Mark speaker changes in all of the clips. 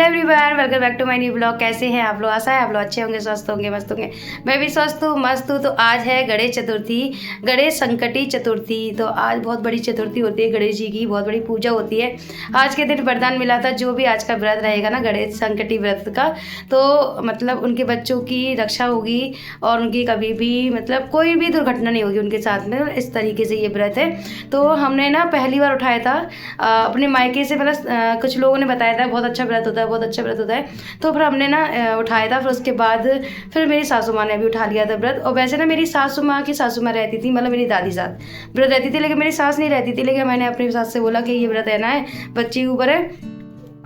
Speaker 1: Everyone, welcome back to my new blog. कैसे हैं आप लोग? आशा है आप लोग अच्छे होंगे, स्वस्थ होंगे, मस्त होंगे। मैं भी स्वस्थ हूँ, मस्त हूँ। तो आज है गणेश चतुर्थी, गणेश संकटी चतुर्थी। तो आज बहुत बड़ी चतुर्थी होती है, गणेश जी की बहुत बड़ी पूजा होती है। आज के दिन वरदान मिला था, जो भी आज का व्रत रहेगा ना गणेश संकटी व्रत का, तो मतलब उनके बच्चों की रक्षा होगी और उनकी कभी भी मतलब कोई भी दुर्घटना नहीं होगी उनके साथ में। इस तरीके से ये व्रत है। तो हमने ना पहली बार उठाया था अपने मायके से, मतलब कुछ लोगों ने बताया था बहुत अच्छा व्रत होता है, बहुत अच्छा व्रत होता है। तो फिर हमने ना उठाया था। फिर उसके बाद फिर मेरी सासू माँ ने भी उठा लिया था व्रत। और वैसे ना मेरी सासू माँ की सासू माँ रहती थी, मतलब मेरी दादी साथ व्रत रहती थी, लेकिन मेरी सास नहीं रहती थी। लेकिन मैंने अपनी सास से बोला कि ये व्रत रहना है, बच्ची के ऊपर है,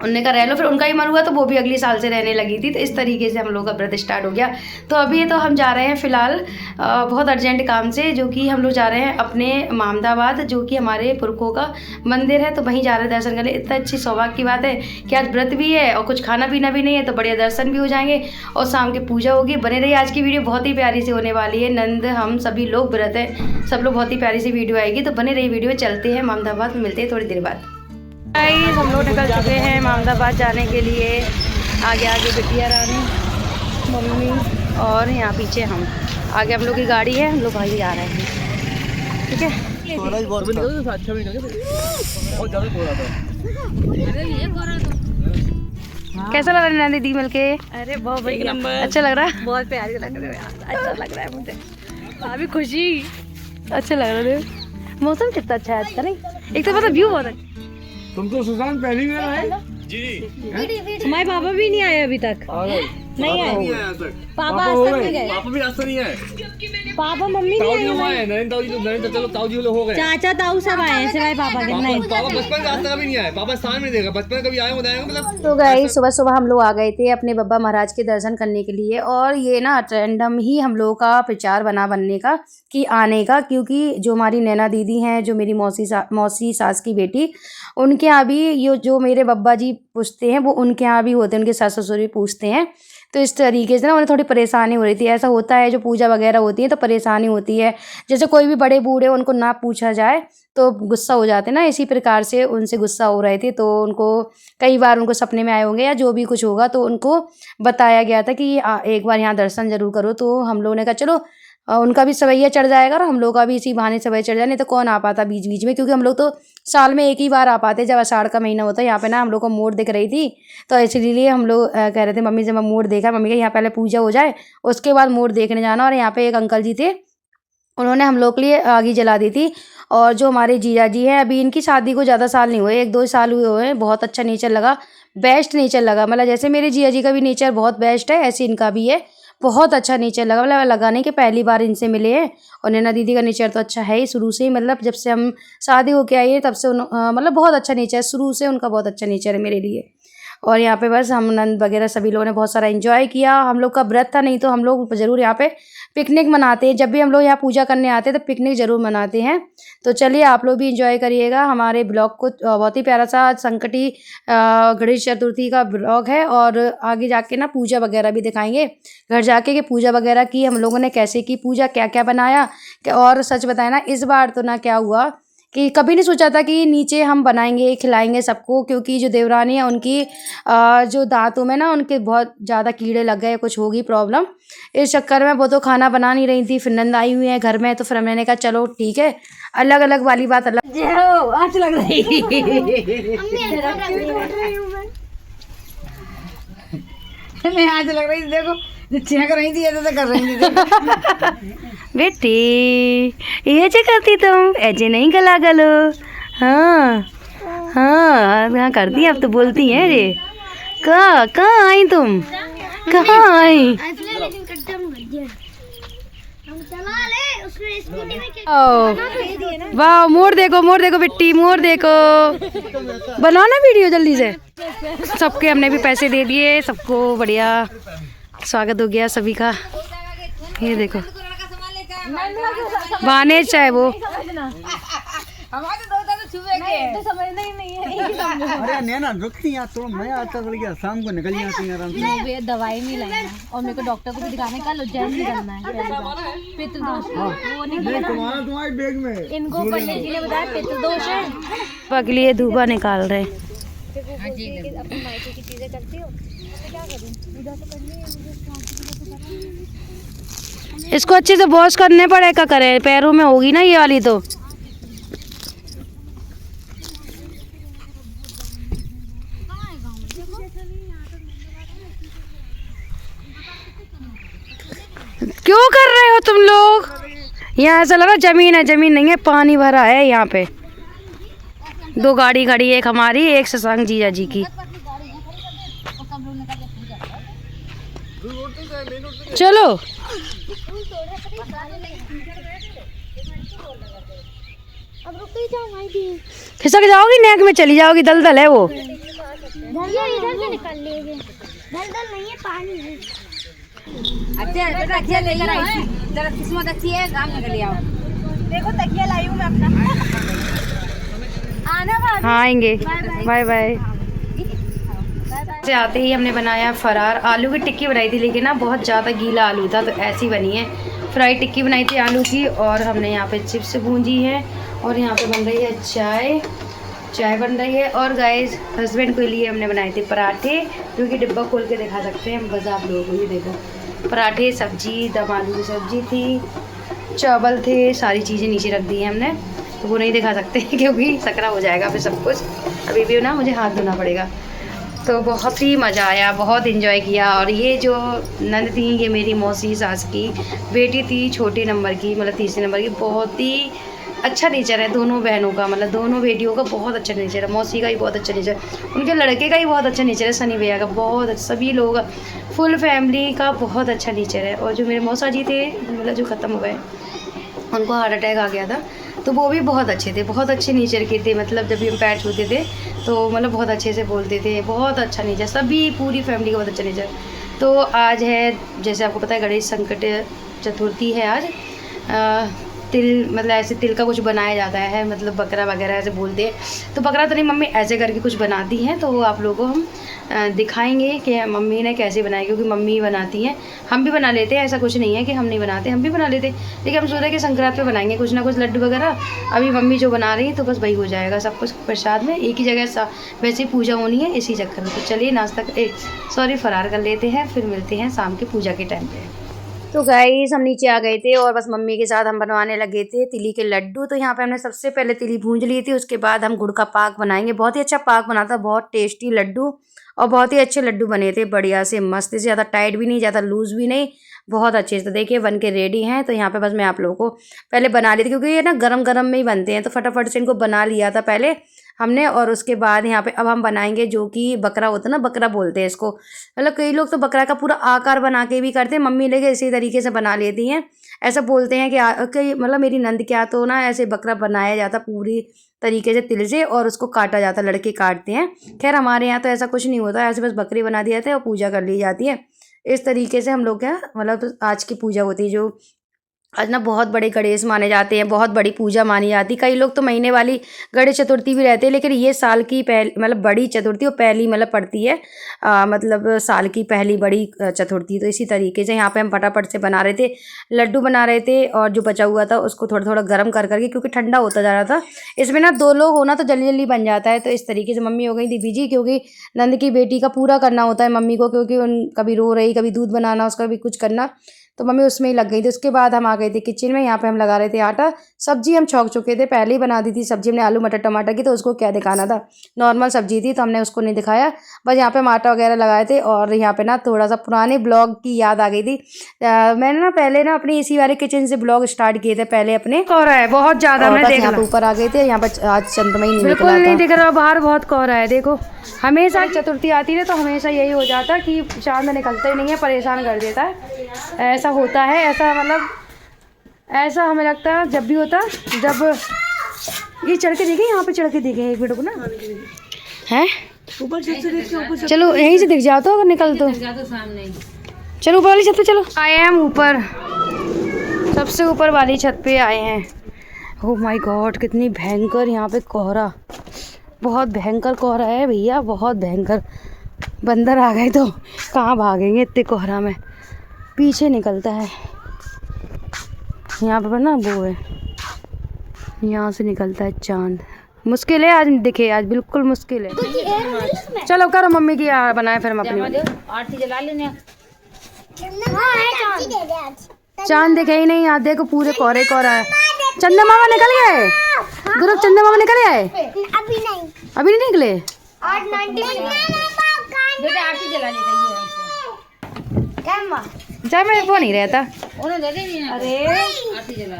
Speaker 1: उनने का रह लो। फिर उनका ही मन हुआ तो वो भी अगले साल से रहने लगी थी। तो इस तरीके से हम लोग का व्रत स्टार्ट हो गया। तो अभी तो हम जा रहे हैं फ़िलहाल बहुत अर्जेंट काम से, जो कि हम लोग जा रहे हैं अपने मामदाबाद, जो कि हमारे पुरखों का मंदिर है। तो वहीं जा रहे हैं दर्शन करने। इतना अच्छी सौभाग्य की बात है कि आज व्रत भी है और कुछ खाना पीना भी नहीं है, तो बढ़िया दर्शन भी हो जाएंगे और शाम की पूजा होगी। बने रहिए, आज की वीडियो बहुत ही प्यारी सी होने वाली है। नंद हम सभी लोग व्रत है, सब लोग बहुत ही प्यारी सी वीडियो आएगी। तो बने रहिए वीडियो। चलते हैं मामदाबाद, मिलते हैं थोड़ी देर बाद। हम लोग निकल चुके हैं मामदाबाद जाने के लिए। आगे आगे बिटिया रानी, मम्मी और यहाँ पीछे हम। आगे हम लोग की गाड़ी है, हम लोग भाई आ रहे हैं। ठीक है, कैसा लग रहा है नैना दीदी मिलके?
Speaker 2: अरे बहुत बढ़िया,
Speaker 1: अच्छा लग रहा है,
Speaker 2: बहुत प्यारी लग रही है, अच्छा लग रहा है मुझे, अभी खुशी,
Speaker 1: अच्छा लग रहा है। मौसम कितना अच्छा है आज का, नहीं? एक तो मतलब व्यू बहुत अच्छा।
Speaker 3: तुम तो सुशांत पहली बार आए? जी।
Speaker 2: हमारे पापा भी नहीं आए अभी तक। नहीं आए पापा, आज तक नहीं गए।
Speaker 3: पापा भी रास्ता नहीं आए।
Speaker 2: पापा मम्मी नहीं आए। चाचा ताऊ सब आए हैं सिवाय पापा के। नहीं,
Speaker 3: पापा बचपन रास्ता कभी नहीं आए। पापा स्थान में देगा, बचपन कभी आए बताएंगे मतलब।
Speaker 1: तो गाइस सुबह सुबह हम लोग आ गए थे अपने बब्बा महाराज के दर्शन करने के लिए। और ये ना रैंडम ही हम लोगों का प्रचार बना बनने का कि आने का, क्योंकि जो हमारी नैना दीदी हैं, जो मेरी मौसी सास की बेटी, उनके यहाँ भी ये जो मेरे बब्बा जी पूछते हैं वो उनके यहाँ भी होते हैं, उनके सास ससुर भी पूछते हैं। तो इस तरीके से ना उन्हें थोड़ी परेशानी हो रही थी। ऐसा होता है जो पूजा वगैरह होती है तो परेशानी होती है, जैसे कोई भी बड़े बूढ़े उनको ना पूछा जाए तो गुस्सा हो जाते हैं ना। इसी प्रकार से उनसे गुस्सा हो रहे थे। तो उनको कई बार उनको सपने में आए होंगे या जो भी कुछ होगा, तो उनको बताया गया था कि एक बार यहाँ दर्शन जरूर करो। तो हम लोगों ने कहा चलो उनका भी सवैया चढ़ जाएगा और हम लोग का भी इसी बहाने सवैया चढ़ जाए। नहीं तो कौन आ पाता बीच बीच में, क्योंकि हम लोग तो साल में एक ही बार आ पाते जब आषाढ़ का महीना होता है। यहाँ पे ना हम लोग को मोर दिख रही थी, तो इसीलिए हम लोग कह रहे थे मम्मी से, मैं मोर देखा। मम्मी का यहाँ पहले पूजा हो जाए उसके बाद मोर देखने जाना। और यहाँ पे एक अंकल जी थे, उन्होंने हम लोग के लिए आगी जला दी थी। और जो हमारे जीजा जी हैं, अभी इनकी शादी को ज़्यादा साल नहीं हुए, 1-2 साल हुए हैं। बहुत अच्छा नेचर लगा, बेस्ट नेचर लगा। मतलब जैसे मेरे जीजा जी का भी नेचर बहुत बेस्ट है, ऐसे इनका भी है, बहुत अच्छा नेचर लगा। मतलब लगाने के पहली बार इनसे मिले हैं। और नैना दीदी का नेचर तो अच्छा है ही शुरू से ही, मतलब जब से हम शादी होके आई है तब से मतलब बहुत अच्छा नेचर है शुरू से, उनका बहुत अच्छा नेचर है मेरे लिए। और यहाँ पे बस हम नंद वगैरह सभी लोगों ने बहुत सारा एंजॉय किया। हम लोग का व्रत था, नहीं तो हम लोग ज़रूर यहाँ पे पिकनिक मनाते हैं। जब भी हम लोग यहाँ पूजा करने आते हैं तो पिकनिक ज़रूर मनाते हैं। तो चलिए आप लोग भी एंजॉय करिएगा हमारे ब्लॉग को। बहुत ही प्यारा सा संकटी गणेश चतुर्थी का ब्लॉग है। और आगे जाके ना पूजा वगैरह भी दिखाएंगे, घर जाके कि पूजा वगैरह की हम लोगों ने कैसे की पूजा, क्या क्या बनाया। और सच बताया ना, इस बार तो ना क्या हुआ कि कभी नहीं सोचा था कि नीचे हम बनाएंगे खिलाएंगे सबको, क्योंकि जो देवरानी है उनकी जो दांतों में ना उनके बहुत ज़्यादा कीड़े लग गए, कुछ होगी प्रॉब्लम। इस चक्कर में वो तो खाना बना नहीं रही थी। फिर नंद आई हुई है घर में, तो फिर हमने कहा चलो ठीक है, अलग अलग वाली बात अलग।
Speaker 2: आज लग रही मैं आज लग रही थी, देखो कर रही थी, ऐसे कर रही थी।
Speaker 1: बेटी ये जो करती तुम, ऐसे नहीं गला गलो। हाँ हाँ हाँ करती, अब तो बोलती हैं रे। कहाँ आई तुम, कहाँ आई? वाह, मोर देखो, मोर देखो बेटी, मोर देखो। बनाओ ना वीडियो जल्दी से। सबके हमने भी पैसे दे दिए, सबको बढ़िया स्वागत हो गया सभी का। ये देखो बाने चाहे वो
Speaker 3: अरे नैना रुकती यहाँ तो मैं आता गया, शाम को निकल जाती है आराम से।
Speaker 2: दवाई नहीं लाई है और मेरे को डॉक्टर को भी दिखाने का उज्जैन निकलना है। पितृदोष वो नहीं,
Speaker 3: तुम्हारे बैग में
Speaker 2: इनको पंडित जी ने बताया पितृदोष है।
Speaker 1: पगली धूबा निकाल रहे।
Speaker 2: फिर वो बोलती है कि अपनी मायके की चीज़ें करती हो, तो क्या करूँ, उधर तो करनी है मुझे, काम की वजह से करना है।
Speaker 1: इसको अच्छे से वॉश करने पड़ेगा, करे पैरों में होगी ना ये वाली तो। क्यों कर रहे हो तुम लोग? यहाँ ऐसा लग रहा जमीन है, जमीन नहीं है, पानी भरा है यहाँ पे। 2 गाड़ी खड़ी है, एक हमारी एक शशांक जीजा जी की। चलो
Speaker 2: अब रुक ही जाओ भाई दी,
Speaker 1: खिसक जाओगी, नेक में चली जाओगी, दलदल है वो।
Speaker 2: ये इधर से निकल लेंगे, दलदल नहीं है, पानी है।
Speaker 4: अच्छा बेटा तकिया लेकर आई थी, जरा किस्मत अच्छी है, काम निकल आओ।
Speaker 2: देखो तकिया लाई हूँ मैं अपना। आना भाभी।
Speaker 1: हाँ आएंगे, बाय बाय। से आते ही हमने बनाया फरार। आलू की टिक्की बनाई थी, लेकिन ना बहुत ज़्यादा गीला आलू था तो ऐसी बनी है। फ्राई टिक्की बनाई थी आलू की, और हमने यहाँ पे चिप्स भूंजी है, और यहाँ पे बन रही है चाय बन रही है। और गाइस हस्बैंड के लिए हमने बनाए थे पराठे, जो कि डिब्बा खोल के दिखा सकते हैं बस आप लोगों को। ये देखो पराठे, सब्जी, दम आलू की सब्जी थी, चावल थे, सारी चीज़ें नीचे रख दी हैं हमने, तो वो नहीं दिखा सकते क्योंकि सकरा हो जाएगा फिर सब कुछ। अभी भी ना मुझे हाथ धोना पड़ेगा। तो बहुत ही मज़ा आया, बहुत इन्जॉय किया। और ये जो नंद थी, ये मेरी मौसी सास की बेटी थी, छोटे नंबर की, मतलब तीसरे नंबर की। बहुत ही अच्छा नेचर है दोनों बहनों का, मतलब दोनों बेटियों का बहुत अच्छा नेचर है। मौसी का ही बहुत अच्छा नेचर, उनके लड़के का ही बहुत अच्छा नेचर है, सनी भैया का बहुत अच्छा, सभी लोग फुल फैमिली का बहुत अच्छा नेचर है। और जो मेरे मौसा जी थे, मतलब जो ख़त्म हो गए, उनको हार्ट अटैक आ गया था, तो वो भी बहुत अच्छे थे, बहुत अच्छे नेचर के थे। मतलब जब भी हम पैर छूते थे तो मतलब बहुत अच्छे से बोलते थे, बहुत अच्छा नेचर, सभी पूरी फैमिली का बहुत अच्छा नेचर। तो आज है, जैसे आपको पता है, गणेश संकट चतुर्थी है आज। तिल, मतलब ऐसे तिल का कुछ बनाया जाता है, मतलब बकरा वगैरह ऐसे बोलते हैं। तो बकरा तो नहीं, मम्मी ऐसे करके कुछ बनाती हैं, तो वो आप लोगों को हम दिखाएंगे कि मम्मी ने कैसे बनाया, क्योंकि मम्मी बनाती हैं, हम भी बना लेते हैं। ऐसा कुछ नहीं है कि हम नहीं बनाते, हम भी बना लेते हैं, लेकिन हम सोच रहे कि संक्रांति पे बनाएंगे कुछ ना कुछ लड्डू वगैरह। अभी मम्मी जो बना रही है तो बस वही हो जाएगा, सब कुछ प्रसाद में एक ही जगह वैसे ही पूजा होनी है, इसी चक्कर में। तो चलिए नाश्ता फरार कर लेते हैं, फिर मिलते हैं शाम की पूजा के टाइम पे। तो गाइस हम नीचे आ गए थे, और बस मम्मी के साथ हम बनवाने लगे थे तिली के लड्डू। तो यहाँ पे हमने सबसे पहले तिली भूंज ली थी, उसके बाद हम गुड़ का पाक बनाएंगे। बहुत ही अच्छा पाक बना था, बहुत टेस्टी लड्डू, और बहुत ही अच्छे लड्डू बने थे, बढ़िया से मस्त से, ज़्यादा टाइट भी नहीं, ज़्यादा लूज़ भी नहीं, बहुत अच्छे से। तो देखिए बन के रेडी हैं। तो यहाँ पे बस मैं आप लोगों को पहले बना ली थी, क्योंकि ये ना गरम गरम में ही बनते हैं, तो फटाफट से इनको बना लिया था पहले हमने। और उसके बाद यहाँ पे अब हम बनाएंगे जो कि बकरा होता है ना, बकरा बोलते हैं इसको। मतलब कई लोग तो बकरा का पूरा आकार बना के भी करते हैं, मम्मी लेके इसी तरीके से बना लेती हैं। ऐसा बोलते हैं कि मतलब मेरी नंद क्या तो ना ऐसे बकरा बनाया जाता पूरी तरीके से तिल से, और उसको काटा जाता, लड़के काटते हैं। खैर हमारे यहाँ तो ऐसा कुछ नहीं होता, ऐसे बस बकरी बना दिया जाता है और पूजा कर ली जाती है। इस तरीके से हम लोग क्या, मतलब आज की पूजा होती है। जो आज ना बहुत बड़े गणेश माने जाते हैं, बहुत बड़ी पूजा मानी जाती है। कई लोग तो महीने वाली गणेश चतुर्थी भी रहते हैं, लेकिन ये साल की पहली, मतलब बड़ी चतुर्थी, और पहली मतलब पड़ती है मतलब साल की पहली बड़ी चतुर्थी। तो इसी तरीके से यहाँ पे हम फटाफट से बना रहे थे, लड्डू बना रहे थे, और जो बचा हुआ था उसको थोड़ा थोड़ा गर्म कर करके, क्योंकि ठंडा होता जा रहा था। इसमें ना 2 लोग होना तो जल्दी जल्दी बन जाता है। तो इस तरीके से मम्मी हो गई थी बिजी, क्योंकि नंद की बेटी का पूरा करना होता है मम्मी को, क्योंकि कभी रो रही, कभी दूध बनाना, उसका भी कुछ करना, तो मम्मी उसमें ही लग गई थी। उसके बाद हम आ गए थे किचन में, यहाँ पे हम लगा रहे थे आटा। सब्जी हम छौंक चुके थे, पहले ही बना दी थी सब्जी हमने, आलू मटर टमाटर की, तो उसको क्या दिखाना था, नॉर्मल सब्जी थी तो हमने उसको नहीं दिखाया। बस यहाँ पे हम आटा वगैरह लगाए थे। और यहाँ पे ना थोड़ा सा पुराने ब्लॉग की याद आ गई थी। मैंने ना पहले ना अपनी इसी वाले किचन से ब्लॉग स्टार्ट किए थे पहले अपने। कोहरा है बहुत ज़्यादा, यहाँ पे ऊपर आ गए थे। यहाँ पर आज चंद्रमा ही बिल्कुल नहीं दिख रहा, बाहर बहुत कोहरा है। देखो हमेशा चतुर्थी आती है तो हमेशा यही हो जाता है कि चांद निकलता ही नहीं है, परेशान कर देता है। ऐसा होता है, ऐसा मतलब ऐसा हमें लगता है जब भी होता, जब ये चढ़ के देखें, यहाँ पे चढ़ के देखें एक मिनट को ना, है ऊपर से चलो यहीं से दिख जाओ तो, अगर निकल तो चलो ऊपर वाली छत पे चलो। आए हैं हम ऊपर, सबसे ऊपर वाली छत पे आए हैं। ओह माय गॉड कितनी भयंकर यहाँ पे कोहरा, बहुत भयंकर कोहरा है भैया, बहुत भयंकर। बंदर आ गए तो कहाँ भागेंगे इतने कोहरा में, पीछे निकलता है। यहाँ पर ना वो है, यहाँ से निकलता है चांद, मुश्किल है आज, दिखे आज बिल्कुल मुश्किल है। चलो करो मम्मी की बनाए फिर हम अपनी।
Speaker 4: आरती जला लेने।
Speaker 1: चांद दिखे ही नहीं, आज देखो पूरे कोहरे कोहरा है। चंदा मामा निकल गए, ध्रुव चंदा मामा निकल गए? अभी नहीं निकले।
Speaker 4: बेटा आरती जला लेता
Speaker 1: जा मेरे फोन नहीं रहता,
Speaker 4: अरे आरती जला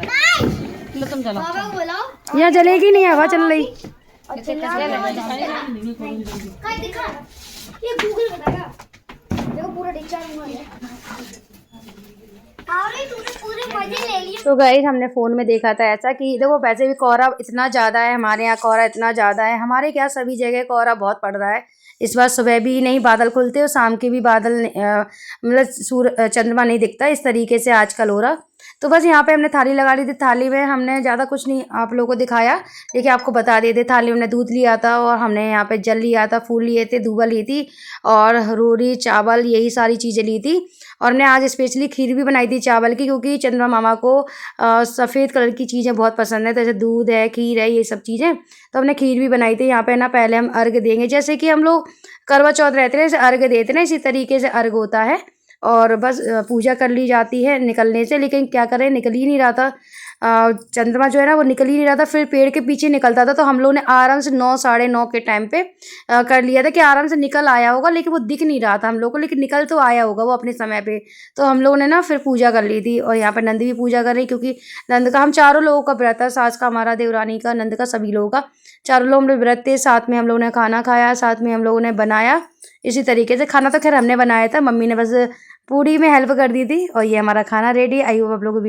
Speaker 4: लो, तुम जलाओ।
Speaker 1: यहाँ जलेगी नहीं, हवा चल रही। तो गाइस हमने फ़ोन में देखा था ऐसा कि देखो वैसे भी कोहरा इतना ज़्यादा है, हमारे यहाँ कोहरा इतना ज़्यादा है, हमारे क्या सभी जगह कोहरा बहुत पड़ रहा है। इस बार सुबह भी नहीं बादल खुलते और शाम के भी बादल मतलब चंद्रमा नहीं दिखता, इस तरीके से आजकल हो रहा। तो बस यहाँ पे हमने थाली लगा ली थी, थाली में हमने ज़्यादा कुछ नहीं आप लोगों को दिखाया, देखिए आपको बता देते। थाली में हमने दूध लिया था और हमने यहाँ पे जल लिया था, फूल लिए थे, दूबा ली थी और रोरी चावल, यही सारी चीज़ें ली थी। और हमने आज स्पेशली खीर भी बनाई थी चावल की, क्योंकि चंद्रमा मामा को सफ़ेद कलर की चीज़ें बहुत पसंद है, जैसे दूध है, खीर है, ये सब चीज़ें। तो हमने खीर भी बनाई थी। यहाँ पे ना पहले हम अर्घ देंगे, जैसे कि हम लोग करवा चौथ रहते हैं जैसे अर्घ देते हैं, इसी तरीके से अर्घ होता है। और बस पूजा कर ली जाती है निकलने से, लेकिन क्या करें निकल ही नहीं रहा था चंद्रमा जो है ना, वो निकल ही नहीं रहा था। फिर पेड़ के पीछे निकलता था, तो हम लोग ने आराम से 9 साढ़े 9 के टाइम पे कर लिया था कि आराम से निकल आया होगा, लेकिन वो दिख नहीं रहा था हम लोग को, लेकिन निकल तो आया होगा वो अपने समय पे। तो हम लोगों ने ना फिर पूजा कर ली थी। और यहाँ पर नंद भी पूजा कर रही, क्योंकि नंद का हम चारों लोगों का व्रत है, सास का, हमारा, देवरानी का, नंद का, सभी लोगों का, चारों लोग हम लोग व्रत थे। साथ में हम लोगों ने खाना खाया, साथ में हम लोगों ने बनाया इसी तरीके से। खाना तो खैर हमने बनाया था, मम्मी ने बस पूड़ी में हेल्प कर दी थी। और ये हमारा खाना रेडी। आई होप आप लोगों को